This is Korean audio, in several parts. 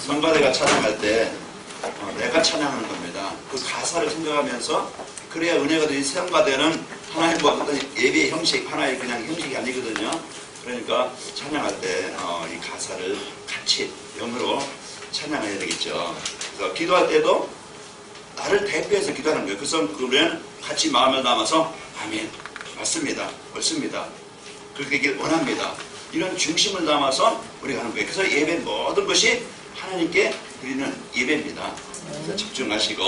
성가대가 찬양할 때 내가 찬양하는 겁니다. 그 가사를 생각하면서 그래야 은혜가 되지. 성가대는 하나님과 어떤 예배의 형식, 하나의 그냥 형식이 아니거든요. 그러니까 찬양할 때 이 가사를 같이 영으로 찬양해야 되겠죠. 그래서 기도할 때도 나를 대표해서 기도하는 거예요. 그래서 그러면 같이 마음을 담아서 아멘, 맞습니다, 옳습니다, 그렇게 되길 원합니다, 이런 중심을 담아서 우리가 하는 거예요. 그래서 예배 모든 것이 하나님께 드리는 예배입니다. 그래서 집중하시고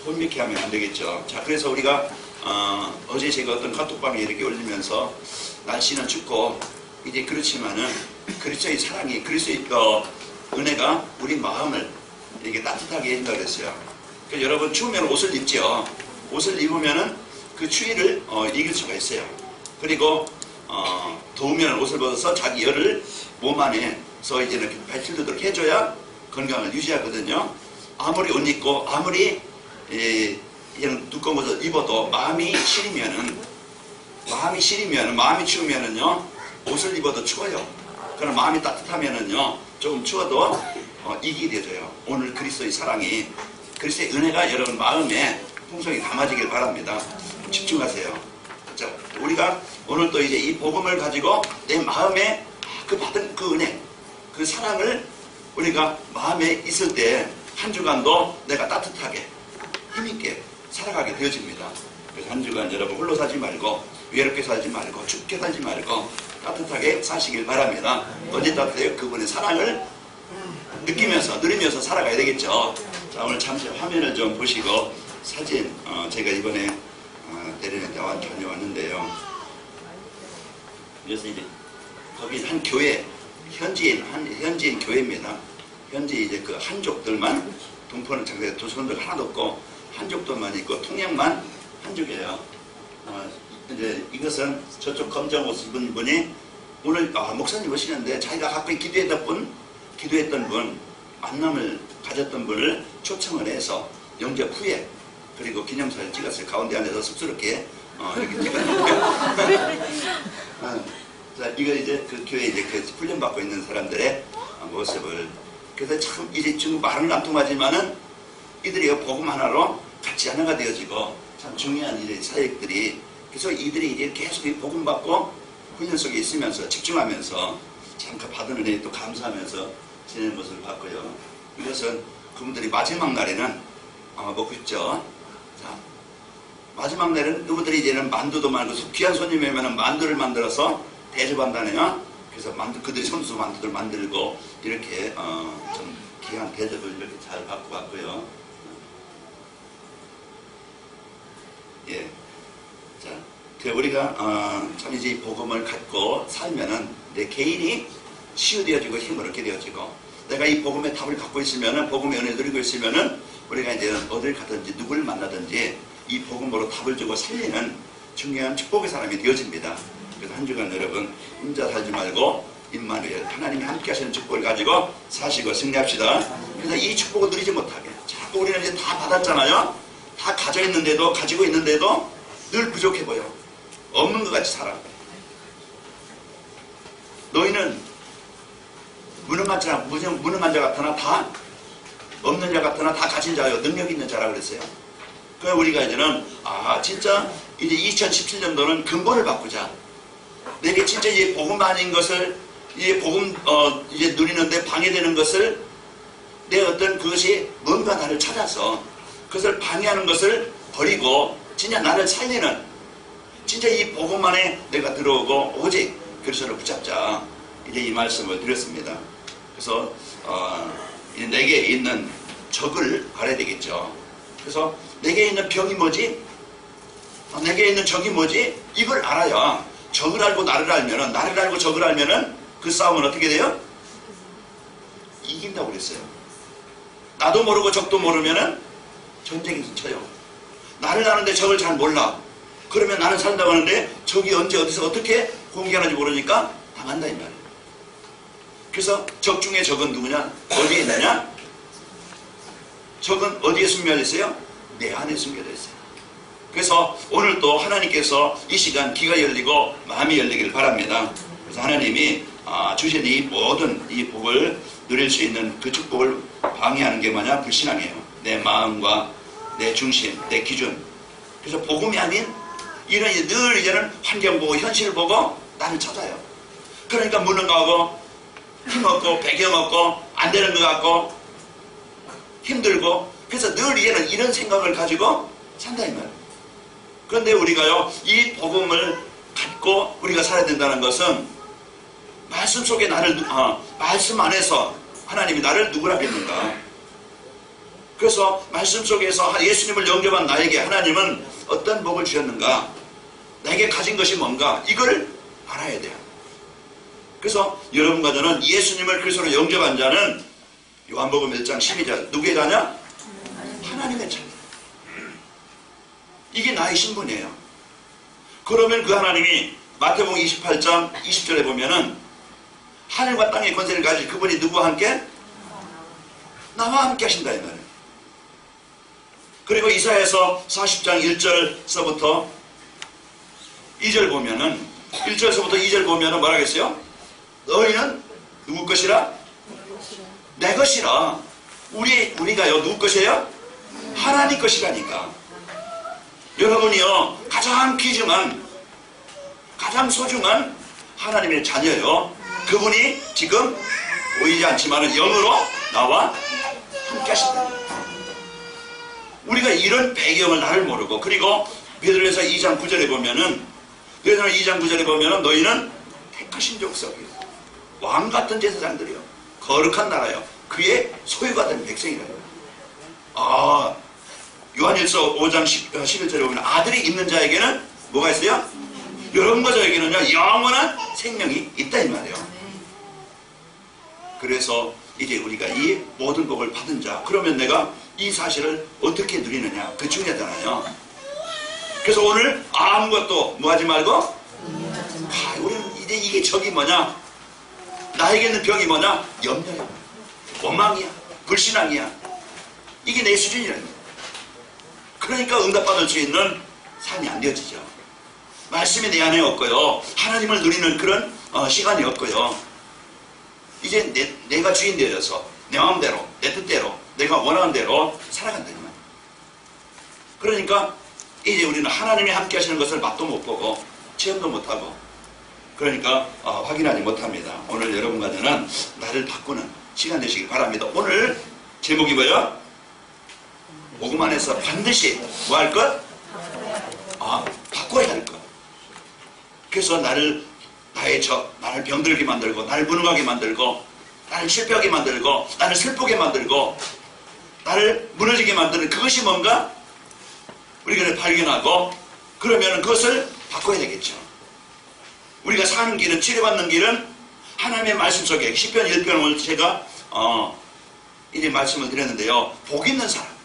혼미케 하면 안 되겠죠. 자, 그래서 우리가 어제 제가 어떤 카톡방에 이렇게 올리면서 날씨는 춥고 이제 그렇지만은 그리스도의 사랑이, 그리스도의 은혜가 우리 마음을 이렇게 따뜻하게 해준다 그랬어요. 그러니까 여러분 추우면 옷을 입죠. 옷을 입으면은 그 추위를 이길 수가 있어요. 그리고 더우면 옷을 벗어서 자기 열을 몸 안에서 이제는 발출되도록 해줘야 건강을 유지하거든요. 아무리 옷 입고 아무리 그냥 두꺼운 옷을 입어도 마음이 추우면은요 옷을 입어도 추워요. 그러나 마음이 따뜻하면은요 조금 추워도 이기게 되죠. 오늘 그리스도의 사랑이, 그리스도의 은혜가 여러분 마음에 풍성히 담아지길 바랍니다. 집중하세요. 자, 우리가 오늘 또 이제 이 복음을 가지고 내 마음에 그 받은 그 은혜, 그 사랑을 우리가 마음에 있을 때 한 주간도 내가 따뜻하게 힘있게 살아가게 되어집니다. 그래서 한 주간 여러분 홀로 살지 말고 외롭게 살지 말고 춥게 살지 말고 따뜻하게 사시길 바랍니다. 언제 따뜻해요? 그분의 사랑을 느끼면서 누리면서 살아가야 되겠죠. 자, 오늘 잠시 화면을 좀 보시고 사진 제가 이번에 대련에 다녀왔는데요. 그래서 이제 거기 한 교회 현지인 교회입니다. 현지 이제 그 한족들만, 동포는 장대 조선들 하나도 없고 한족들만 있고 통역만 한족이에요. 이제 이것은 저쪽 검정 옷 입은 분이 오늘 목사님 오시는데 자기가 가까이 기도했던 분, 만남을 가졌던 분을 초청을 해서 영접 후에 그리고 기념사진 찍었어요. 가운데 앉아서 쑥스럽게 이렇게 찍었는데 자, 이거 이제 그 교회 이제 그 훈련받고 있는 사람들의 모습을. 그래서 참 이제 지금 말은 안 통하지만은 이들이 복음 하나로 같이 하나가 되어지고 참 중요한 이제 사역들이. 그래서 이들이 이제 계속 이 복음 받고 훈련 속에 있으면서 집중하면서 참 그 받은 은혜에 또 감사하면서 지내는 모습을 봤고요. 이것은 그분들이 마지막 날에는 먹고 있죠. 자, 마지막 날에는 그분들이 이제는 만두도 만들고 귀한 손님이 오면 만두를 만들어서 대접한다네요. 그래서 그들이 손수 만두를 만들고 이렇게 좀 귀한 대접을 이렇게 잘 받고 갔고요. 예. 자, 우리가 참 이제 이 복음을 갖고 살면은 내 개인이 치유되어지고 힘을 얻게 되어지고, 내가 이 복음의 답을 갖고 있으면은, 복음의 은혜를 누리고 있으면은 우리가 이제 어딜 가든지 누구를 만나든지 이 복음으로 답을 주고 살리는 중요한 축복의 사람이 되어집니다. 그래서 한 주간 여러분 혼자 살지 말고 임마누엘 하나님이 함께 하시는 축복을 가지고 사시고 승리합시다. 그래서 이 축복을 누리지 못하게, 자꾸 우리는 이제 다 받았잖아요. 다 가지고 있는데도 늘 부족해 보여. 없는 것 같이 살아. 너희는 무능한 자 같으나 다 없는 자 같으나 다 가진 자요 능력 있는 자라 그랬어요. 그래서 우리가 이제는 진짜 이제 2017년도는 근본을 바꾸자. 내게 진짜 이제 복음 아닌 것을 이제 복음 이제 누리는데 방해되는 것을, 내 어떤 그것이 뭔가 나를 찾아서 그것을 방해하는 것을 버리고 진짜 나를 살리는, 진짜 이 복음 안에 내가 들어오고 오직 그리스도를 붙잡자. 이제 이 말씀을 드렸습니다. 그래서 이제 내게 있는 적을 알아야 되겠죠. 그래서 내게 있는 병이 뭐지? 내게 있는 적이 뭐지? 이걸 알아야, 적을 알고 나를 알면은, 나를 알고 적을 알면은 그 싸움은 어떻게 돼요? 이긴다고 그랬어요. 나도 모르고 적도 모르면은 전쟁에서 쳐요. 나를 아는데 적을 잘 몰라. 그러면 나는 산다고 하는데 적이 언제 어디서 어떻게 공격하는지 모르니까 당한다 이 말이에요. 그래서 적 중에 적은 누구냐? 어디에 있느냐? 적은 어디에 숨겨져 있어요? 내 안에 숨겨져 있어요. 그래서 오늘 또 하나님께서 이 시간 귀가 열리고 마음이 열리길 바랍니다. 그래서 하나님이 주신 이 모든 이 복을 누릴 수 있는 그 축복을 방해하는 게 뭐냐? 불신앙이에요. 내 마음과 내 중심, 내 기준. 그래서 복음이 아닌 이런 늘 이제는 환경 보고 현실 보고 나를 찾아요. 그러니까 무능하고 힘없고 배경 없고 안 되는 것 같고 힘들고, 그래서 늘 이제는 이런 생각을 가지고 산다 이 말이에요. 그런데 우리가요, 이 복음을 갖고 우리가 살아야 된다는 것은 말씀 속에 나를 말씀 안에서 하나님이 나를 누구라 믿는가. 그래서 말씀 속에서 예수님을 영접한 나에게 하나님은 어떤 복을 주셨는가, 나에게 가진 것이 뭔가, 이걸 알아야 돼요. 그래서 여러분과 저는 예수님을 그리스도로 영접한 자는 요한복음 1장 12절 누구의 자냐? 하나님의 자녀. 이게 나의 신분이에요. 그러면 그 하나님이 마태복음 28장 20절에 보면은 하늘과 땅의 권세를 가지신 그분이 누구와 함께? 나와 함께 하신다 이 말이에요. 그리고 이사야서 40장 1절서부터 2절 보면은 1절서부터 2절 보면은 뭐라 그랬어요? 너희는 누구 것이라? 내 것이라. 우리가요 누구 것이에요? 하나님 것이라니까. 여러분이요 가장 귀중한, 가장 소중한 하나님의 자녀예요. 그분이 지금 보이지 않지만 영으로 나와 함께 하신다. 우리가 이런 배경을 나를 모르고, 그리고 베드로전서 2장 9절에 보면은, 베드로전서 2장 9절에 보면은 너희는 택하신 족속이요, 왕 같은 제사장들이요, 거룩한 나라요, 그의 소유가 된 백성이라요. 요한일서 5장 11절에 보면 아들이 있는 자에게는 뭐가 있어요? 여러분과 저에게는요 영원한 생명이 있다 이 말이에요. 그래서 이제 우리가 이 모든 복을 받은 자, 그러면 내가 이 사실을 어떻게 누리느냐, 그 중요하잖아요. 그래서 오늘 아무것도 뭐 하지 말고, 우리는 이제 이게 적이 뭐냐, 나에게 있는 병이 뭐냐, 염려야, 원망이야, 불신앙이야. 이게 내 수준이라는. 그러니까 응답받을 수 있는 삶이 안 되어지죠. 말씀이 내 안에 없고요, 하나님을 누리는 그런 시간이 없고요, 이제 내가 주인 되어서 내 마음대로, 내 뜻대로, 내가 원하는 대로 살아간다 이 말이에요. 그러니까 이제 우리는 하나님이 함께 하시는 것을 맛도 못 보고 체험도 못하고, 그러니까 확인하지 못합니다. 오늘 여러분과 저는 나를 바꾸는 시간 되시기 바랍니다. 오늘 제목이 뭐예요? 복음 안에서 반드시 뭐 할 것? 바꿔야 할 것. 그래서 나를 병들게 만들고, 나를 무능하게 만들고, 나를 실패하게 만들고, 나를 슬프게 만들고, 나를 무너지게 만드는 그것이 뭔가 우리가 발견하고, 그러면 그것을 바꿔야 되겠죠. 우리가 사는 길은, 치료받는 길은 하나님의 말씀 속에, 시편 1편을 제가 이제 말씀을 드렸는데요, 복 있는 사람,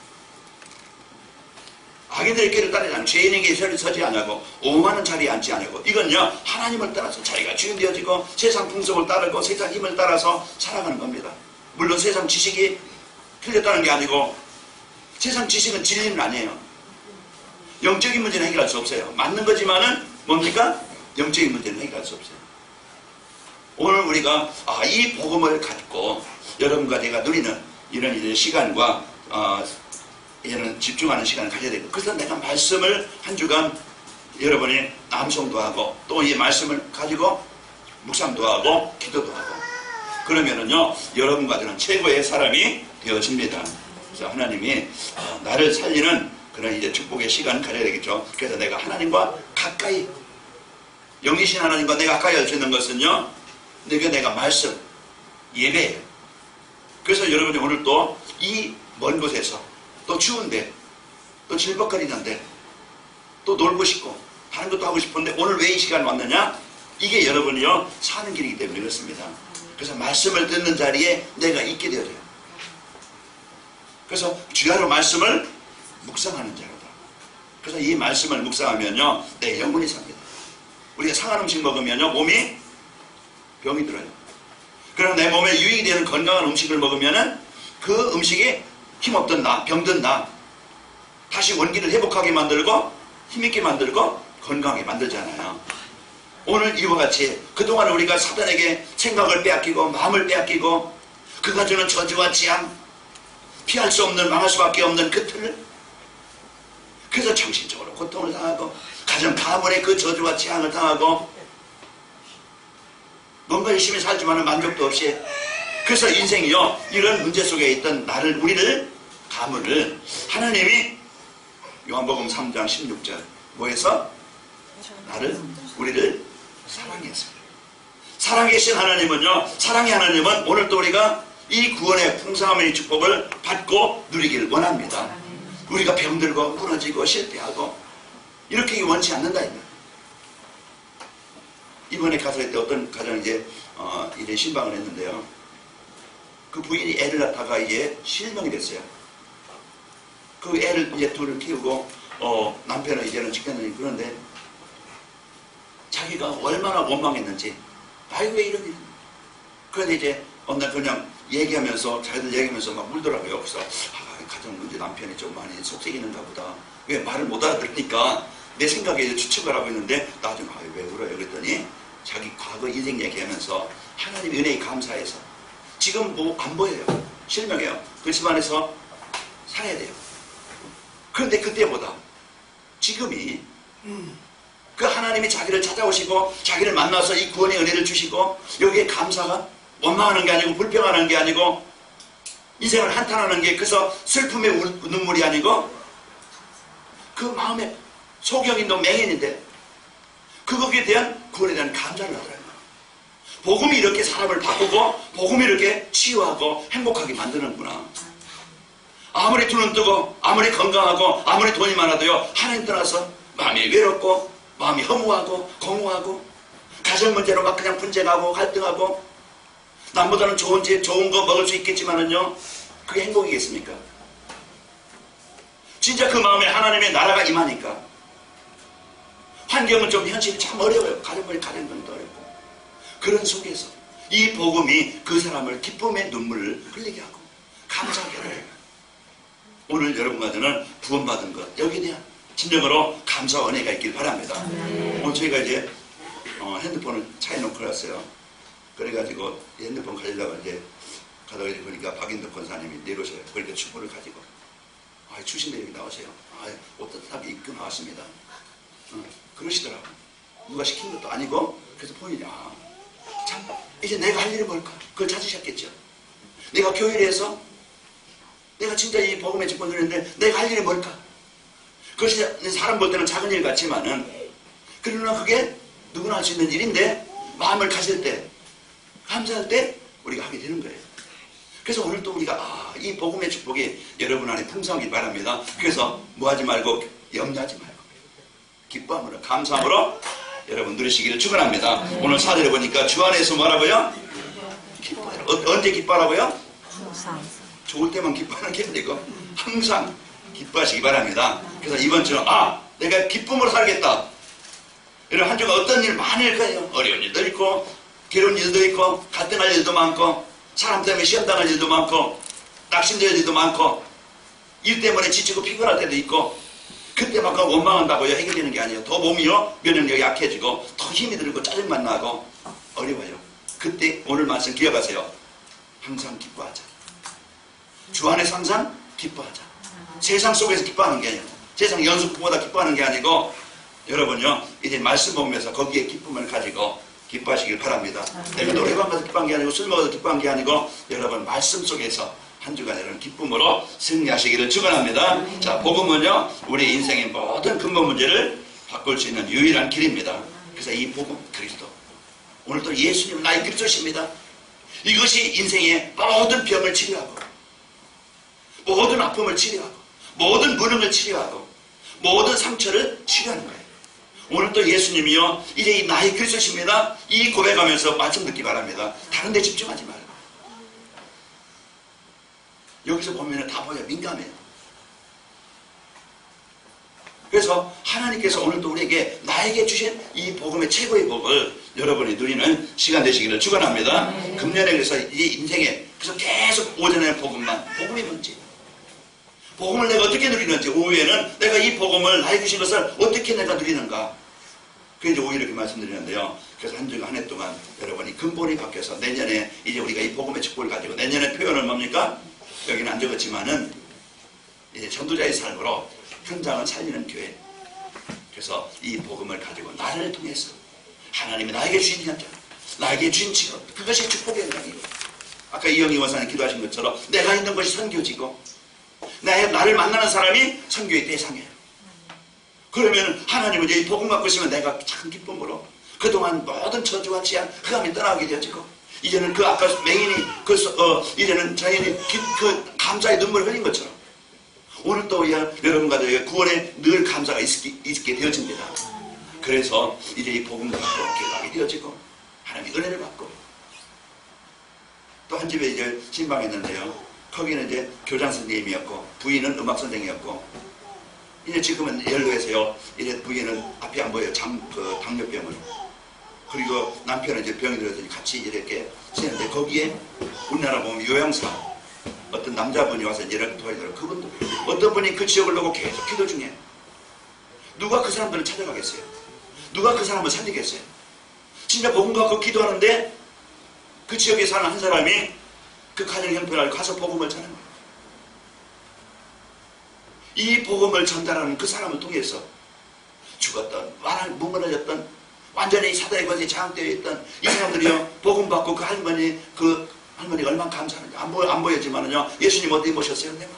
악인들의 길을 따르지 않고, 죄인에게 서지 않고, 오만한 자리에 앉지 않고, 이건요 하나님을 따라서 자기가 주인 되어지고 세상 풍속을 따르고 세상 힘을 따라서 살아가는 겁니다. 물론 세상 지식이 틀렸다는 게 아니고, 세상 지식은 진리는 아니에요. 영적인 문제는 해결할 수 없어요. 맞는 거지만은 뭡니까? 영적인 문제는 해결할 수 없어요. 오늘 우리가 이 복음을 갖고 여러분과 내가 누리는 이런 시간과 이제는 집중하는 시간을 가져야 되고, 그래서 내가 말씀을 한 주간 여러분이 암송도 하고, 또 이 말씀을 가지고 묵상도 하고 기도도 하고, 그러면은요 여러분과 저는 최고의 사람이 되어집니다. 그래서 하나님이 나를 살리는 그런 이제 축복의 시간을 가져야 되겠죠. 그래서 내가 하나님과 가까이, 영이신 하나님과 내가 가까이 할 수 있는 것은요, 내가 말씀, 예배예요. 그래서 여러분이 오늘 또 이 먼 곳에서, 또 추운데, 또 질퍽거리는데, 또 놀고 싶고 하는 것도 하고 싶은데 오늘 왜 이 시간 왔느냐? 이게 여러분이요 사는 길이기 때문에 그렇습니다. 그래서 말씀을 듣는 자리에 내가 있게 되어져요. 그래서 주야로 말씀을 묵상하는 자로다. 그래서 이 말씀을 묵상하면요 내 영혼이 삽니다. 우리가 상한 음식 먹으면요 몸이 병이 들어요. 그럼 내 몸에 유익이 되는 건강한 음식을 먹으면은 그 음식이 힘없던 나, 병든 나 다시 원기를 회복하게 만들고 힘있게 만들고 건강하게 만들잖아요. 오늘 이와 같이 그동안 우리가 사단에게 생각을 빼앗기고 마음을 빼앗기고 그가 주는 저주와 재앙, 피할 수 없는 망할 수밖에 없는 그 틀을, 그래서 정신적으로 고통을 당하고 가정 가문의 그 저주와 재앙을 당하고 뭔가 열심히 살지만은 만족도 없이, 그래서 인생이요 이런 문제 속에 있던 나를, 우리를, 가문을 하나님이 요한복음 3장 16절 뭐해서? 나를, 우리를 사랑해서. 살아계신 하나님은요, 사랑의 하나님은 오늘 또 우리가 이 구원의 풍성함의 축복을 받고 누리길 원합니다. 우리가 병들고 무너지고 실패하고 이렇게 원치 않는다. 이번에 가서 때 어떤 가정 이제 신방을 했는데요. 그 부인이 애를 낳다가 이제 실명이 됐어요. 그 애를 이제 둘을 키우고 남편은 이제는 죽겠느니, 그런데 자기가 얼마나 원망했는지, 아이고 왜 이런 일. 그런데 이제 어느 날 그냥 얘기하면서, 자기들 얘기하면서 막 울더라고요. 그래서 가정 문제, 남편이 좀 많이 속색이는가 보다. 왜 말을 못 알아들으니까 내 생각에 이제 추측을 하고 있는데, 나중에 왜 울어요? 그랬더니 자기 과거 인생 얘기하면서 하나님 은혜에 감사해서 지금 뭐 안 보여요. 실명해요. 그 집안에서 살아야 돼요. 그런데 그때보다 지금이 그 하나님이 자기를 찾아오시고 자기를 만나서 이 구원의 은혜를 주시고 여기에 감사가 원망하는 게 아니고 불평하는 게 아니고 인생을 한탄하는 게, 그래서 슬픔의 눈물이 아니고 그 마음에 소경인도 맹인인데 그거에 대한 구원에 대한 감사를 하더라고요. 복음이 이렇게 사람을 바꾸고 복음이 이렇게 치유하고 행복하게 만드는구나. 아무리 눈은 뜨고 아무리 건강하고 아무리 돈이 많아도요, 하나님 떠나서 마음이 외롭고 마음이 허무하고 공허하고 가정 문제로 막 그냥 분쟁하고 갈등하고, 남보다는 좋은 집 좋은 거 먹을 수 있겠지만은요, 그게 행복이겠습니까? 진짜 그 마음에 하나님의 나라가 임하니까 환경은 좀 현실이 참 어려워요. 가정도 어렵고, 그런 속에서 이 복음이 그 사람을 기쁨의 눈물을 흘리게 하고 감사하게 해요. 오늘 여러분과 저는 구원받은 것, 여기에 대한 진정으로 감사와 은혜가 있길 바랍니다. 오늘 저희가 이제 핸드폰을 차에 놓고 왔어요. 그래가지고 핸드폰 가지려고 이제 가다가 이제 보니까 박인덕 권사님이 내려오셔요. 그러니까 축복을 가지고 주신대 여기 나오세요. 옷 따뜻하게 입고 나왔습니다. 그러시더라고. 누가 시킨 것도 아니고. 그래서 본인이 참 이제 내가 할 일이 뭘까? 그걸 찾으셨겠죠. 내가 교회에서 내가 진짜 이 복음의 직분 누리는데 내가 할 일이 뭘까? 그것이 사람 볼 때는 작은 일 같지만은, 그러나 그게 누구나 할 수 있는 일인데 마음을 가질 때, 감사할 때 우리가 하게 되는 거예요. 그래서 오늘 또 우리가 이 복음의 축복이 여러분 안에 풍성하길 바랍니다. 그래서 뭐 하지 말고, 염려하지 말고 기뻐함으로 감사함으로 여러분 누리시기를 축원합니다. 오늘 사절에 보니까 주 안에서 뭐라고요? 기뻐해라. 언제 기뻐하라고요? 항상. 좋을 때만 기뻐하는 게 아니고 항상 기뻐하시기 바랍니다. 그래서 이번 주는 내가 기쁨으로 살겠다. 이런 한 주가 어떤 일 많을 거예요. 어려운 일도 있고 괴로운 일도 있고 갈등할 일도 많고 사람 때문에 시험당할 일도 많고 낙심될 일도 많고 일 때문에 지치고 피곤할 때도 있고, 그때만큼 원망한다고 해결되는 게 아니에요. 더 몸이요 면역력이 약해지고 더 힘이 들고 짜증만 나고 어려워요. 그때 오늘 말씀 기억하세요. 항상 기뻐하자. 주 안에서 항상 기뻐하자. 세상 속에서 기뻐하는 게 아니에요. 세상 연습보다 기뻐하는 게 아니고, 여러분요 이제 말씀 보면서 거기에 기쁨을 가지고 기뻐하시길 바랍니다. 내가 노래방 가서 기뻐한 게 아니고 술 먹어서 기뻐한 게 아니고, 여러분 말씀 속에서 한 주간 여러분 기쁨으로 승리하시기를 축원합니다. 자, 복음은요 우리 인생의 모든 근본 문제를 바꿀 수 있는 유일한 길입니다. 그래서 이 복음, 그리스도, 오늘 또 예수님 나의 그리스도십니다. 이것이 인생의 모든 병을 치료하고 모든 아픔을 치료하고 모든 무능을 치료하고 모든 상처를 치료하는 거예요. 오늘 또 예수님이요 이제 이 나의 그리스도십니다. 이 고백하면서 말씀 듣기 바랍니다. 다른 데 집중하지 말고. 여기서 보면 다 보여. 민감해요. 그래서 하나님께서 오늘도 우리에게 나에게 주신 이 복음의 최고의 복을 여러분이 누리는 시간 되시기를 축원합니다. 금년에 그래서 이 인생에 그래서 계속 오전에 복음이 뭔지, 복음을 내가 어떻게 누리는지, 오후에는 내가 이 복음을 나에게 주신 것을 어떻게 내가 누리는가, 그래서 오히려 이렇게 말씀드리는데요. 그래서 한 주간 한 해 동안 여러분이 근본이 바뀌어서 내년에 이제 우리가 이 복음의 축복을 가지고 내년에 표현은 뭡니까? 여기는 안 적었지만은 이제 전도자의 삶으로 현장을 살리는 교회. 그래서 이 복음을 가지고 나를 통해서 하나님이 나에게 주신 현장, 나에게 주신 직업, 그것이 축복의 현장이고, 아까 이영희 원사님 기도하신 것처럼 내가 있는 것이 선교지고 나를 만나는 사람이 선교의 대상이에요. 그러면 하나님은 이제 이 복음 갖고 있으면 내가 참 기쁨으로 그동안 모든 저주와 재앙 흑암이 떠나게 되어지고, 이제는 그 아까 맹인이 이제는 자연이 그 감사의 눈물을 흘린 것처럼 오늘 또 여러분과 저에게 구원에 늘 감사가 있게 되어집니다. 그래서 이제 이 복음을 갖고 기도하게 되어지고 하나님의 은혜를 받고, 또 한 집에 이제 신방했는데요. 거기는 이제 교장 선생님이었고 부인은 음악 선생님이었고, 이제 지금은 연로해서요. 이제 부인은 앞이 안 보여요. 당뇨병을. 그리고 남편은 이제 병이 들어서 같이 이렇게 지내는데, 거기에 우리나라 보면 요양사 어떤 남자분이 와서 이렇게 도와주더라고요. 그분도 어떤 분이 그 지역을 놓고 계속 기도 중에 누가 그 사람들을 찾아가겠어요? 누가 그 사람을 살리겠어요? 진짜 복음 갖고 기도하는데 그 지역에 사는 한 사람이 그 가정 형편을 가서 복음을 전하는 거예요. 이 복음을 전달하는 그 사람을 통해서 죽었던, 무너졌던, 완전히 사단의 것에 장악되어 있던 이 사람들이요, 복음 받고 그 할머니가 얼마나 감사하는지 안 보였지만은요, 예수님 어디 모셨어요? 내가.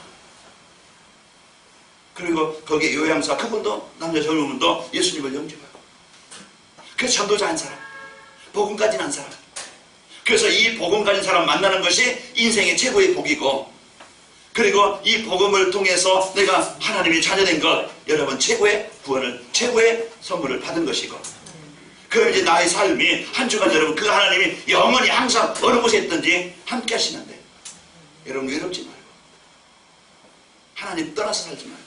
그리고 거기에 요양사 그분도, 남자 젊은분도 예수님을 영접하고, 그래서 전도자 한 사람, 복음 가진 한 사람. 그래서 이 복음 가진 사람 만나는 것이 인생의 최고의 복이고, 그리고 이 복음을 통해서 내가 하나님의 자녀된 것, 여러분 최고의 구원을, 최고의 선물을 받은 것이고, 그럼 이제 나의 삶이 한 주간 여러분 그 하나님이 영원히 항상 어느 곳에 있든지 함께 하시는데, 여러분 외롭지 말고 하나님 떠나서 살지 말고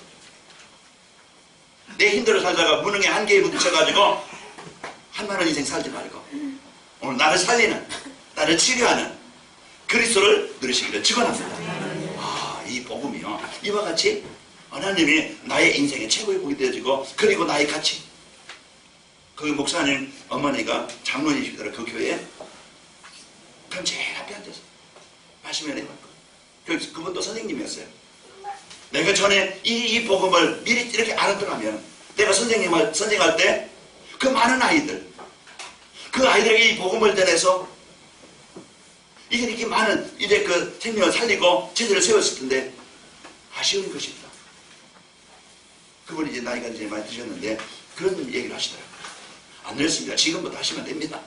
내 힘대로 살다가 무능의 한계에 부딪혀가지고 한만한 인생 살지 말고 오늘 나를 살리는, 나를 치료하는 그리스도를 누리시기를 축원합니다. 이 복음이요, 이와 같이 하나님이 나의 인생의 최고의 복이 되어지고, 그리고 나의 가치. 그 목사님 어머니가 장로님이시더라. 그 교회에 그럼 제일 앞에 앉아서 말씀을 해봤고, 그분도 선생님이었어요. 내가 전에 이 복음을 미리 이렇게 알아들어가면 내가 선생할 때 그 많은 아이들, 그 아이들에게 이 복음을 전해서 이게 이렇게 많은 이제 그 생명을 살리고 제대로 세웠을 텐데 아쉬운 것입니다. 그분이 이제 나이가 이제 많이 드셨는데 그런 얘기를 하시더라고요. 안 되었습니다. 지금부터 하시면 됩니다.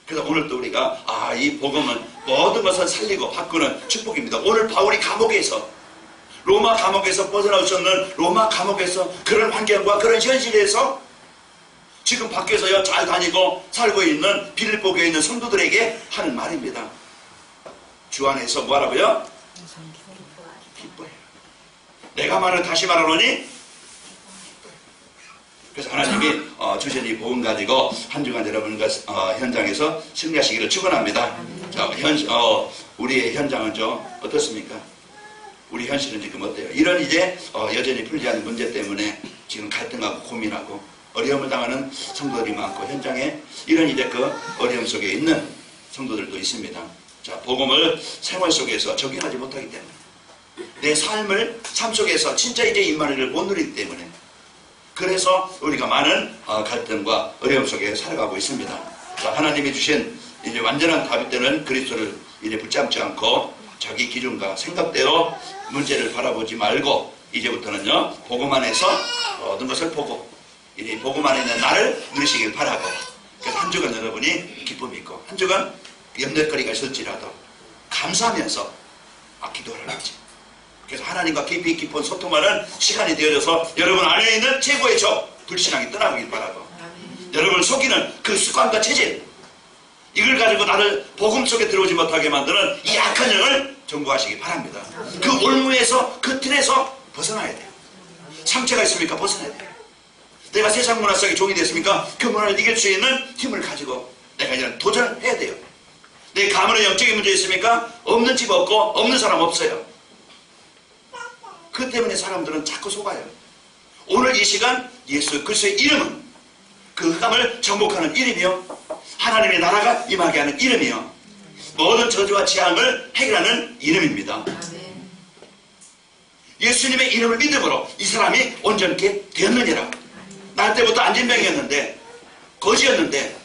그래서 오늘 또 우리가 이 복음은 모든 것을 살리고 바꾸는 축복입니다. 오늘 바울이 감옥에서, 로마 감옥에서 벗어나올 수 없는 로마 감옥에서, 그런 환경과 그런 현실에서 지금 밖에서요 잘 다니고 살고 있는 빌립보 교회에 있는 성도들에게 하는 말입니다. 주 안에서 뭐하라고요? 기뻐해요. 내가 다시 말하노니 그래서 하나님이 주신 이 복음 가지고 한 주간 여러분과 현장에서 승리하시기를 축원합니다. 자, 우리의 현장은 좀 어떻습니까? 우리 현실은 지금 어때요? 이런 이제 여전히 풀지 않은 문제 때문에 지금 갈등하고 고민하고 어려움을 당하는 성도들이 많고, 현장에 이런 이제 그 어려움 속에 있는 성도들도 있습니다. 자, 복음을 생활 속에서 적용하지 못하기 때문에, 내 삶 속에서 진짜 이제 임마누엘을 못 누리기 때문에, 그래서 우리가 많은 갈등과 어려움 속에 살아가고 있습니다. 자, 하나님이 주신 이제 완전한 답이 되는 그리스도를 이제 붙잡지 않고 자기 기준과 생각대로 문제를 바라보지 말고, 이제부터는요 복음 안에서 모든 것을 보고 이 복음 안에 있는 나를 누리시길 바라고, 그래서 한 주간 여러분이 기쁨이 있고 한 주간 염려거리가 있을지라도 감사하면서 기도하라는 거지. 그래서 하나님과 깊이 깊은 소통하는 시간이 되어져서 여러분 안에 있는 최고의 적 불신앙이 떠나길 바라고, 여러분을 속이는 그 습관과 체질, 이걸 가지고 나를 복음 속에 들어오지 못하게 만드는 이 악한 영을 정복하시기 바랍니다. 그 올무에서, 그 틀에서 벗어나야 돼요. 상처가 있습니까? 벗어나야 돼요. 내가 세상 문화 속에 종이 됐습니까? 그 문화를 이길 수 있는 힘을 가지고 내가 이제 도전해야 돼요. 내 가문의 영적인 문제 있습니까? 없는 집 없고 없는 사람 없어요. 그 때문에 사람들은 자꾸 속아요. 오늘 이 시간 예수 그리스도의 이름은 그 흑암을 정복하는 이름이요. 하나님의 나라가 임하게 하는 이름이요. 모든 저주와 재앙을 해결하는 이름입니다. 예수님의 이름을 믿음으로 이 사람이 온전케 되었느니라. 날 때부터 안진병이었는데, 거지였는데,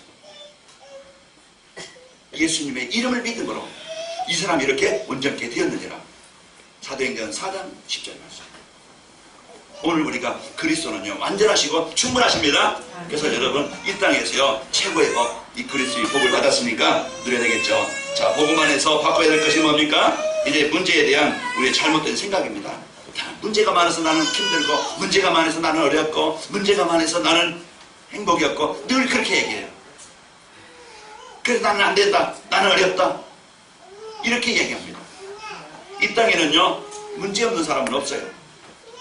예수님의 이름을 믿음으로 이 사람이 이렇게 온전케 되었느니라. 사도행전 4장 10절 말씀. 오늘 우리가 그리스도는요 완전하시고 충분하십니다. 그래서 여러분 이 땅에서요 최고의 법, 이 그리스도의 복을 받았으니까 누려야 되겠죠. 자, 복음 안에서 바꿔야 될 것이 뭡니까? 이제 문제에 대한 우리의 잘못된 생각입니다. 문제가 많아서 나는 힘들고, 문제가 많아서 나는 어렵고, 문제가 많아서 나는 행복이 없고, 늘 그렇게 얘기해요. 그래서 나는 안 된다, 나는 어렵다, 이렇게 얘기합니다. 이 땅에는요 문제 없는 사람은 없어요.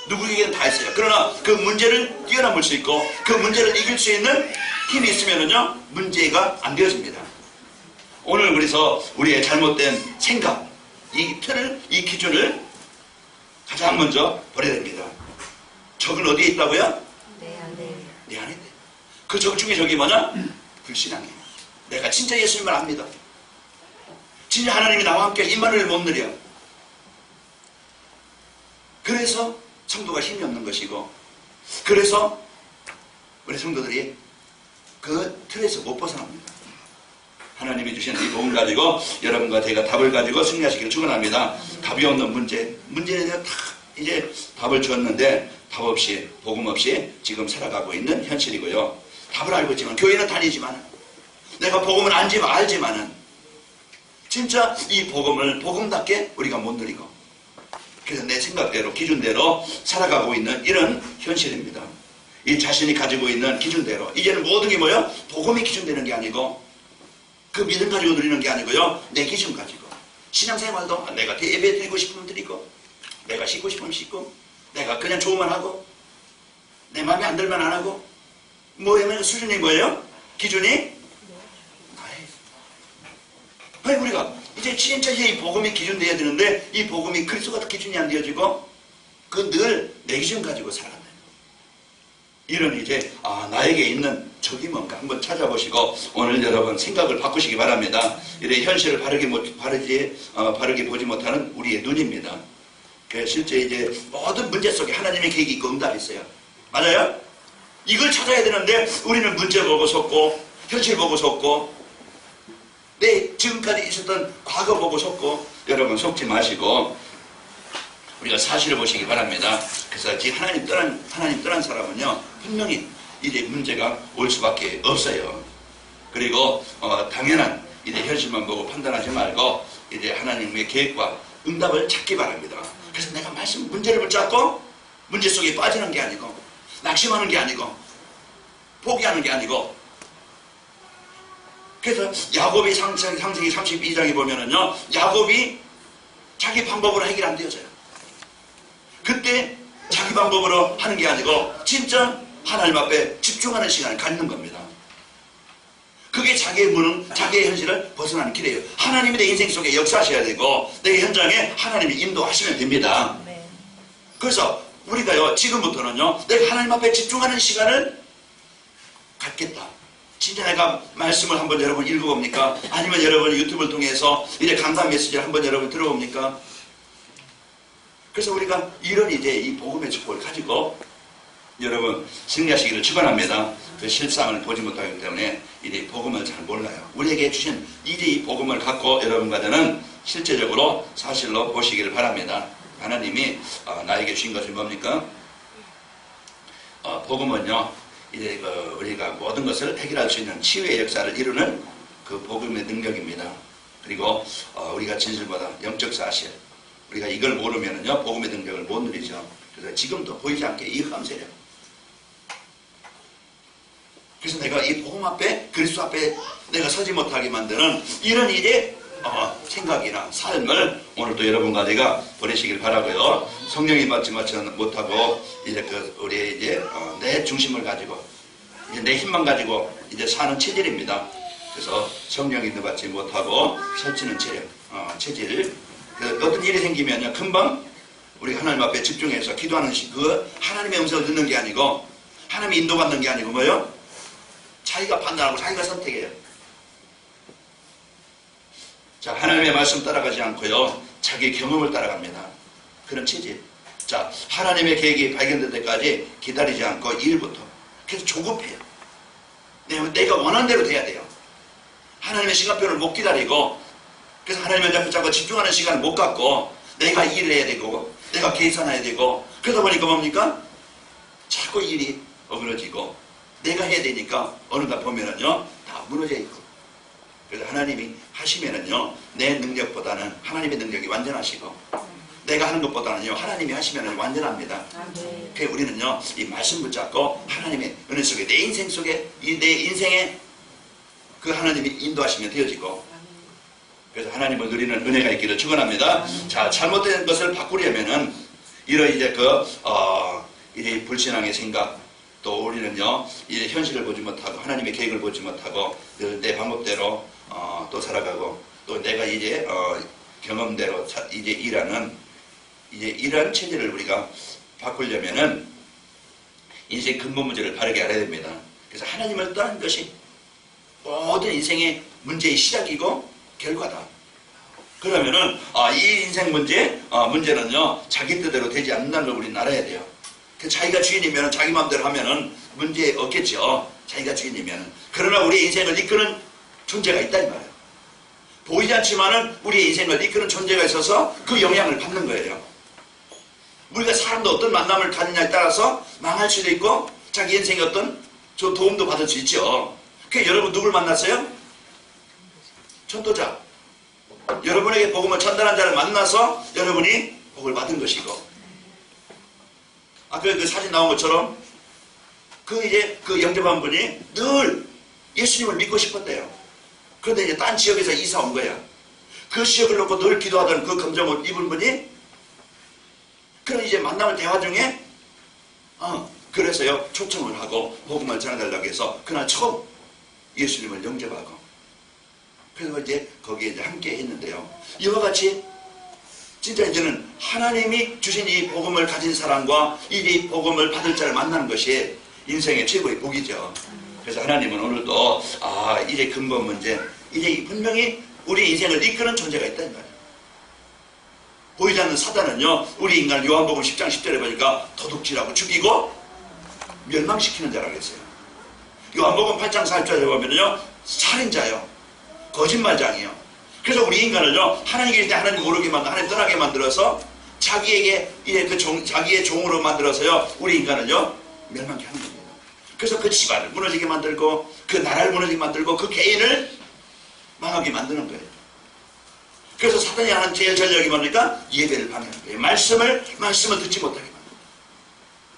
누구에게는 다 있어요. 그러나 그 문제를 뛰어넘을 수 있고 그 문제를 이길 수 있는 힘이 있으면은요 문제가 안 되어집니다. 오늘 그래서 우리의 잘못된 생각, 이 틀을, 이 기준을 가장 먼저 버려야 됩니다. 적은 어디에 있다고요? 내 안에. 내 안에. 그 적 중에 적이 뭐냐? 불신앙이에요. 내가 진짜 예수님을 압니다. 진짜 하나님이 나와 함께 임마누엘 못 누려. 그래서 성도가 힘이 없는 것이고, 그래서 우리 성도들이 그 틀에서 못 벗어납니다. 하나님이 주신 이 복음 가지고 여러분과 제가 답을 가지고 승리하시기를 축원합니다. 답이 없는 문제에 대해 다 이제 답을 줬는데 답 없이, 복음 없이 지금 살아가고 있는 현실이고요. 답을 알고 있지만, 교회는 다니지만, 내가 복음을 알지만은 진짜 이 복음을 복음답게 우리가 못 누리고, 그래서 내 생각대로, 기준대로 살아가고 있는 이런 현실입니다. 이 자신이 가지고 있는 기준대로, 이제는 모든 게 뭐예요? 복음이 기준되는 게 아니고, 그 믿음 가지고 누리는 게 아니고요, 내 기준 가지고. 신앙생활도 내가 예배 드리고 싶으면 드리고, 내가 씻고 싶으면 씻고, 내가 그냥 좋으면 하고, 내 마음에 안 들면 안 하고, 뭐냐면 수준이 뭐예요? 기준이? 아니, 우리가 이제 진짜 이 복음이 기준되어야 되는데, 이 복음이 그리스도가 기준이 안 되어지고, 그 늘 내 기준 가지고 살아간다. 이런 이제 나에게 있는 적이 뭔가 한번 찾아보시고 오늘 여러분 생각을 바꾸시기 바랍니다. 이래 현실을 바르게 보지 못하는 우리의 눈입니다. 실제 이제 모든 문제 속에 하나님의 계획이 있고 응답이 있어요. 맞아요? 이걸 찾아야 되는데 우리는 문제 보고 속고, 현실 보고 속고, 내 지금까지 있었던 과거 보고 속고, 여러분 속지 마시고 우리가 사실을 보시기 바랍니다. 그래서 하나님 떠난 사람은요 분명히 이제 문제가 올 수밖에 없어요. 그리고 당연한 이제 현실만 보고 판단하지 말고 이제 하나님의 계획과 응답을 찾기 바랍니다. 그래서 내가 문제를 붙잡고 문제 속에 빠지는 게 아니고, 낙심하는 게 아니고, 포기하는 게 아니고. 그래서 야곱이 창세기 32장에 보면은요, 야곱이 자기 방법으로 해결 안 되어져요. 그때 자기 방법으로 하는 게 아니고 진짜 하나님 앞에 집중하는 시간을 갖는 겁니다. 그게 자기의 무능, 자기의 현실을 벗어나는 길이에요. 하나님이 내 인생 속에 역사하셔야 되고 내 현장에 하나님이 인도하시면 됩니다. 그래서 우리가요 지금부터는요 내가 하나님 앞에 집중하는 시간을 갖겠다. 진짜 내가 말씀을 한번 여러분 읽어봅니까? 아니면 여러분 유튜브를 통해서 이제 강단 메시지를 한번 여러분 들어봅니까? 그래서 우리가 이런 이제 이 복음의 축복을 가지고 여러분 승리하시기를 축원합니다. 그 실상을 보지 못하기 때문에 이제 복음을 잘 몰라요. 우리에게 주신 이제 이 복음을 갖고 여러분과는 실제적으로 사실로 보시기를 바랍니다. 하나님이 나에게 주신 것이 뭡니까? 복음은요 이제 우리가 모든 것을 해결할 수 있는 치유의 역사를 이루는 그 복음의 능력입니다. 그리고 우리가 진실보다 영적 사실, 우리가 이걸 모르면은요 복음의 능력을 못 누리죠. 그래서 지금도 보이지 않게 이 흑암 세력. 그래서 내가 이 복음 앞에, 그리스도 앞에 내가 서지 못하게 만드는 이런 이제 생각이나 삶을 오늘도 여러분과 내가 보내시길 바라고요. 성령이 받지 못하고 이제 우리 이제 내 중심을 가지고 이제 내 힘만 가지고 이제 사는 체질입니다. 그래서 성령이 받지 못하고 설치는 체질. 어떤 일이 생기면요 금방 우리 하나님 앞에 집중해서 기도하는 그 하나님의 음성을 듣는 게 아니고, 하나님의 인도받는 게 아니고 뭐요? 자기가 판단하고 자기가 선택해요. 자, 하나님의 말씀 따라가지 않고요, 자기 경험을 따라갑니다. 그런 체질. 자, 하나님의 계획이 발견될 때까지 기다리지 않고 일부터. 그래서 조급해요. 내가 원하는 대로 돼야 돼요. 하나님의 시간표를 못 기다리고, 그래서 하나님을 붙잡고 집중하는 시간을 못 갖고, 내가 일을 해야 되고, 내가 계산해야 되고, 그러다 보니까 뭡니까? 자꾸 일이 어그러지고, 내가 해야 되니까 어느덧 보면은요, 다 무너져 있고. 그래서 하나님이 하시면은요, 내 능력보다는 하나님의 능력이 완전하시고, 내가 하는 것보다는요, 하나님이 하시면은 완전합니다. 그래서 우리는요, 이 말씀 붙잡고 하나님의 은혜 속에, 내 인생 속에, 내 인생에 그 하나님이 인도하시면 되어지고, 그래서 하나님을 누리는 은혜가 있기를 축원합니다. 자, 잘못된 것을 바꾸려면은 이런 이제 이제 불신앙의 생각, 또 우리는요, 이제 현실을 보지 못하고 하나님의 계획을 보지 못하고 늘 내 방법대로 또 살아가고, 또 내가 이제 경험대로 이제 일하는 이제 이런 체질을 우리가 바꾸려면은 인생 근본 문제를 바르게 알아야 됩니다. 그래서 하나님을 떠난 것이 모든 인생의 문제의 시작이고 결과다. 그러면은 이 인생 문제는요, 자기 뜻대로 되지 않는다는 걸 우리는 알아야 돼요. 자기가 주인이면 자기 마음대로 하면은 문제 없겠죠. 자기가 주인이면. 그러나 우리의 인생을 이끄는 존재가 있다 이 말이에요. 보이지 않지만은 우리의 인생을 이끄는 존재가 있어서 그 영향을 받는 거예요. 우리가 사람도 어떤 만남을 가느냐에 따라서 망할 수도 있고 자기 인생에 어떤 도움도 받을 수 있죠. 그러니까 여러분 누굴 만났어요? 전도자. 여러분에게 복음을 전달한 자를 만나서 여러분이 복을 받은 것이고, 그 사진 나온 것처럼 그 영접한 분이 늘 예수님을 믿고 싶었대요. 그런데 이제 딴 지역에서 이사 온 거야. 그 지역을 놓고 늘 기도하던 그 감정을 입은 분이, 그런 이제 만남을 대화 중에 그래서요, 초청을 하고 복음을 전해달라고 해서 그날 처음 예수님을 영접하고, 그래서 이제 거기에 이제 함께 했는데요. 이와 같이 진짜 이제는 하나님이 주신 이 복음을 가진 사람과 이 복음을 받을 자를 만나는 것이 인생의 최고의 복이죠. 그래서 하나님은 오늘도 이제 근본 문제, 이제 분명히 우리 인생을 이끄는 존재가 있다는 거예요. 보이지 않는 사단은요, 우리 인간을 요한복음 10장 10절에 보니까 도둑질하고 죽이고 멸망시키는 자라고 했어요. 요한복음 8장 40절에 보면요, 살인자요, 거짓말장이요. 그래서 우리 인간을요, 하나님 계실 때 하나님 모르게 만들어, 하나님 떠나게 만들어서 자기에게 이제 자기의 종으로 만들어서요, 우리 인간을요 멸망케 하는 겁니다. 그래서 그 집안을 무너지게 만들고, 그 나라를 무너지게 만들고, 그 개인을 망하게 만드는 거예요. 그래서 사단이 하는 제일 전략이 뭡니까? 예배를 방해하는 거예요. 말씀을 듣지 못하게 만들어요.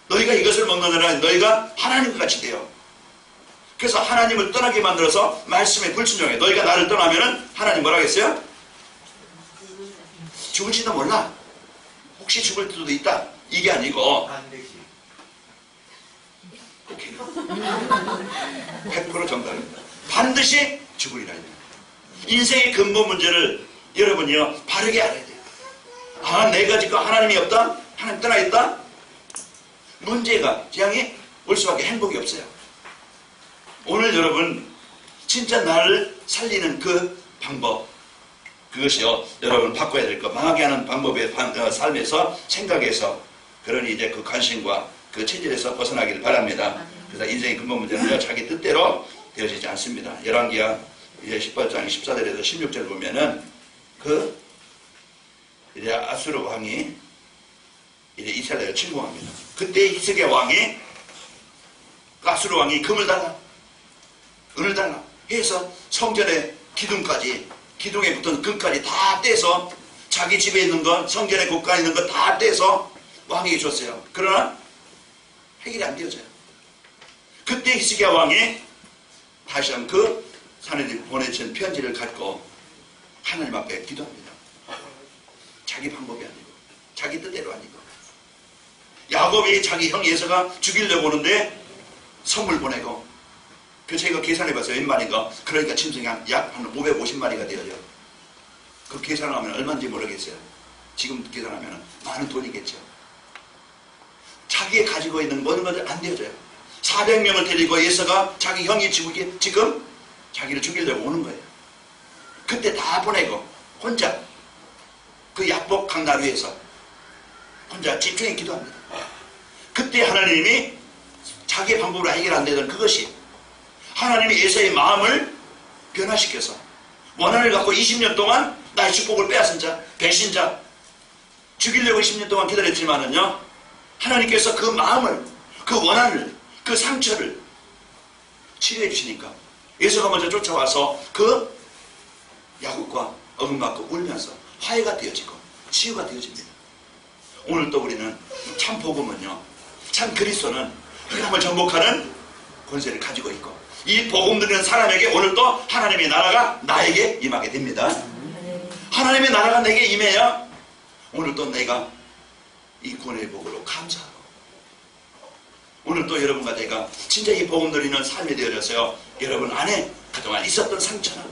너희가 이것을 먹느냐라 너희가 하나님과 같이 돼요. 그래서 하나님을 떠나게 만들어서 말씀에 불순종해. 너희가 나를 떠나면은 하나님 뭐라 하겠어요? 죽을지도 몰라. 혹시 죽을 수도 있다. 이게 아니고 100% 정답입니다. 반드시 죽으리라. 인생의 근본 문제를 여러분이요 바르게 알아야 돼요. 내가 지금 하나님이 없다? 하나님 떠나 있다? 문제가 재앙이 올 수밖에 행복이 없어요. 오늘 여러분 진짜 나를 살리는 그 방법, 그것이요 여러분 바꿔야 될 것, 망하게 하는 방법의 삶에서, 생각에서, 그러니 이제 그 관심과 그 체질에서 벗어나기를 바랍니다. 그래서 인생의 근본 문제는요 자기 뜻대로 되어지지 않습니다. 열왕기하 이제 18장 14절에서 16절 보면은 이제 아수르 왕이 이제 이스라엘을 침공합니다. 그때 히스기야 왕이, 아수르 왕이 금을 달라, 은을 달라 해서 성전의 기둥까지, 기둥에 붙은 금까지 다 떼서, 자기 집에 있는 것, 성전의 곳간에 있는 것 다 떼서 왕에게 줬어요. 그러나 해결이 안 되어져요. 그때 히스기야 왕이 다시 한번 그 산에 보내준 편지를 갖고 하나님 앞에 기도합니다. 자기 방법이 아니고 자기 뜻대로 아니고, 야곱이 자기 형 예서가 죽이려고 오는데 선물 보내고, 그 제가 계산해봤어요. 몇 마리가, 그러니까 짐승이 약 한 550마리가 되어요. 그 계산하면 얼마인지 모르겠어요. 지금 계산하면 많은 돈이겠죠. 자기가 가지고 있는 모든 것들 안 되어져요. 400명을 데리고 예수가 자기 형이 지금 자기를 죽이려고 오는 거예요. 그때 다 보내고 혼자 그 약복 강나루에서 혼자 집중해 기도합니다. 그때 하나님이 자기의 방법으로 해결 안 되던 그것이 하나님이 예수의 마음을 변화시켜서 원한을 갖고 20년 동안 나의 축복을 빼앗은 자, 배신자, 죽이려고 20년 동안 기다렸지만은요, 하나님께서 그 마음을, 그 원한을, 그 상처를 치료해 주시니까 예수가 먼저 쫓아와서 그 야곱과 어금받고 울면서 화해가 되어지고 치유가 되어집니다. 오늘 또 우리는 참 복음은요, 참 그리스도는 흑암을 정복하는 권세를 가지고 있고, 이 복음 듣는 사람에게 오늘 또 하나님의 나라가 나에게 임하게 됩니다. 하나님의 나라가 내게 임해야 오늘 또 내가 이 구원의 복으로 감사하고, 오늘 또 여러분과 제가 진짜 이 복음 드리는 삶이 되어져서요, 여러분 안에 그동안 있었던 상처나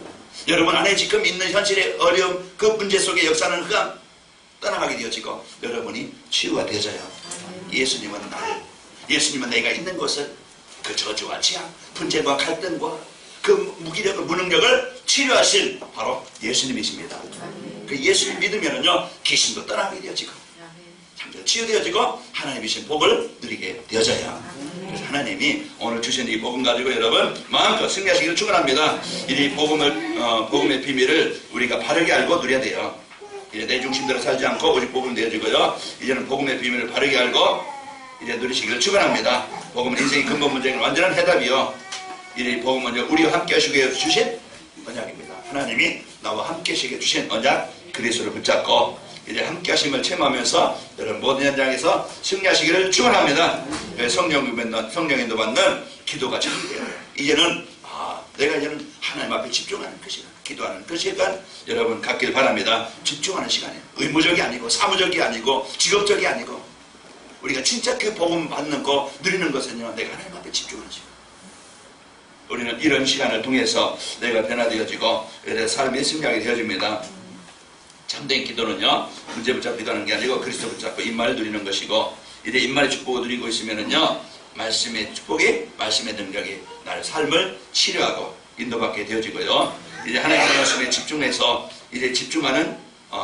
여러분 안에 지금 있는 현실의 어려움, 그 문제 속에 역사는 흑암 떠나가게 되어지고 여러분이 치유가 되어져요. 예수님은 내가 있는 곳을 그 저주와 재앙, 분쟁과 갈등과 그 무기력을, 무능력을 치료하실 바로 예수님이십니다. 그 예수님 믿으면은요, 귀신도 떠나게 되어지고 잠재로 치유되어지고 하나님이신 복을 누리게 되어져요. 그래서 하나님이 오늘 주신 이 복음 가지고 여러분 마음껏 승리하시기를 축원합니다. 이 복음의 비밀을 우리가 바르게 알고 누려야 돼요. 이제 내 중심대로 살지 않고 오직 복음 되어지고요, 이제는 복음의 비밀을 바르게 알고 이제 누리시기를 축원합니다. 복음은 인생의 근본 문제는 완전한 해답이요, 이 복음은 우리와 함께 하시게 주신 언약입니다. 하나님이 나와 함께 하시게 주신 언약 그리스도를 붙잡고 이제 함께 하심을 체험하면서 여러분 모든 현장에서 승리하시기를 축원합니다. 성령인도 받는 기도가 참돼요. 이제는 내가 이제는 하나님 앞에 집중하는 그 시간, 기도하는 그 시간 여러분 갖길 바랍니다. 집중하는 시간이에요. 의무적이 아니고 사무적이 아니고 직업적이 아니고 우리가 진짜 그 복음 받는 거 누리는 것은요, 내가 하나님 앞에 집중하는 시간. 우리는 이런 시간을 통해서 내가 변화되어지고 내 삶이 승리하게 되어집니다. 참된 기도는요, 문제 붙잡고 기도하는 게 아니고 그리스도 붙잡고 임마를 누리는 것이고, 이제 임마의 축복을 누리고 있으면은요, 말씀의 축복이, 말씀의 능력이 나의 삶을 치료하고 인도받게 되어지고요, 이제 하나님의 말씀에 집중해서 이제 집중하는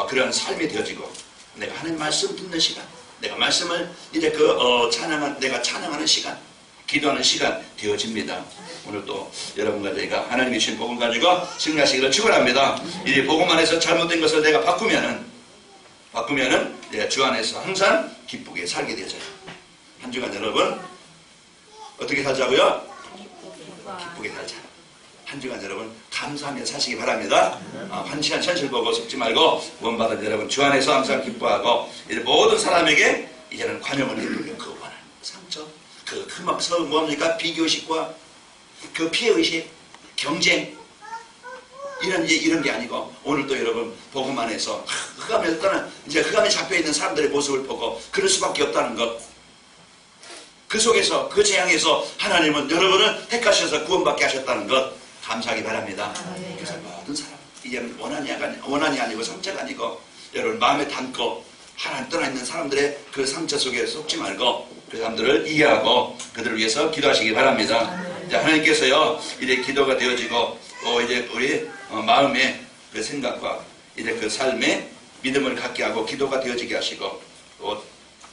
그런 삶이 되어지고, 내가 하나님 말씀 듣는 시간, 내가 말씀을 이제 내가 찬양하는 시간, 기도하는 시간 되어집니다. 오늘 또 여러분과 저희가 하나님이 주신 복음 가지고 승리하시기를 축원합니다. 이 복음 안에서 잘못된 것을 내가 바꾸면은 주 안에서 항상 기쁘게 살게 되어져요. 한 주간 여러분 어떻게 살자고요? 기쁘게 살자. 한 주간 여러분 감사하며 사시기 바랍니다. 환시한 현실 보고 속지 말고 구원받은 여러분 주 안에서 항상 기뻐하고, 이제 모든 사람에게 이제는 관용을 해주는 그 원한, 상처, 뭡니까? 비교의식과 그 피해의식, 경쟁, 이런 게 아니고, 오늘 또 여러분 복음 안에서 흑암에 떠난, 이제 흑암에 잡혀있는 사람들의 모습을 보고 그럴 수밖에 없다는 것, 그 속에서 그 재앙에서 하나님은 여러분을 택하셔서 구원받게 하셨다는 것 감사하기 바랍니다. 그래서 모든 사람 이제는 원한이 아니고 상처가 아니고 여러분 마음에 담고 하나님 떠나 있는 사람들의 그 상처 속에 속지 말고 그 사람들을 이해하고 그들을 위해서 기도하시기 바랍니다. 이제 하나님께서요, 이제 기도가 되어지고 또 이제 우리 마음의 그 생각과 이제 그 삶의 믿음을 갖게 하고 기도가 되어지게 하시고, 또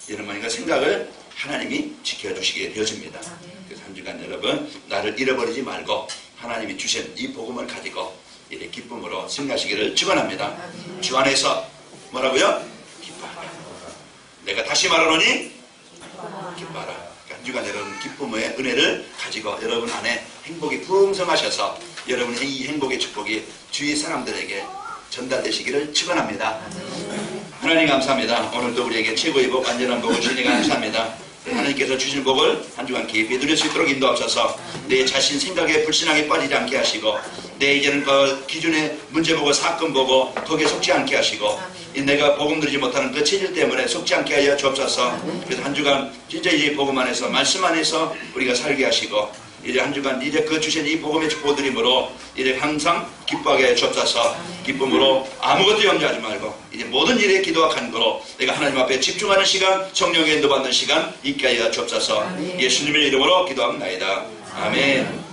여러분의 생각을 하나님이 지켜주시게 되어집니다. 그래서 한 주간 여러분 나를 잃어버리지 말고 하나님이 주신 이 복음을 가지고 이제 기쁨으로 승리하시기를 축원합니다. 주 안에서 뭐라고요? 기뻐하라. 내가 다시 말하노니 기뻐하라. 한 주간 여러분 기쁨의 은혜를 가지고 여러분 안에 행복이 풍성하셔서 여러분의 이 행복의 축복이 주위 사람들에게 전달되시기를 축원합니다. 하나님 감사합니다. 오늘도 우리에게 최고의 복, 안전한 복을 주시니 감사합니다. 하나님께서 주신 복을 한 주간 깊이 누릴 수 있도록 인도하셔서 내 자신 생각에 불신하게 빠지지 않게 하시고, 내 이제는 그 기준의 문제 보고 사건 보고 거기에 속지 않게 하시고, 내가 복음 들이지 못하는 그 체질 때문에 속지 않게 하여 주옵소서. 그래서 한 주간 진짜 이 복음 안에서 말씀 안에서 우리가 살게 하시고, 이제 한 주간 이제 그 주신 이 복음의 축복을 드림으로 이제 항상 기뻐하게 주옵소서. 기쁨으로 아무것도 염려하지 말고 이제 모든 일에 기도와 간구로 내가 하나님 앞에 집중하는 시간, 성령의 인도받는 시간 있게 하여 주옵소서. 예수님의 이름으로 기도합니다. 아멘.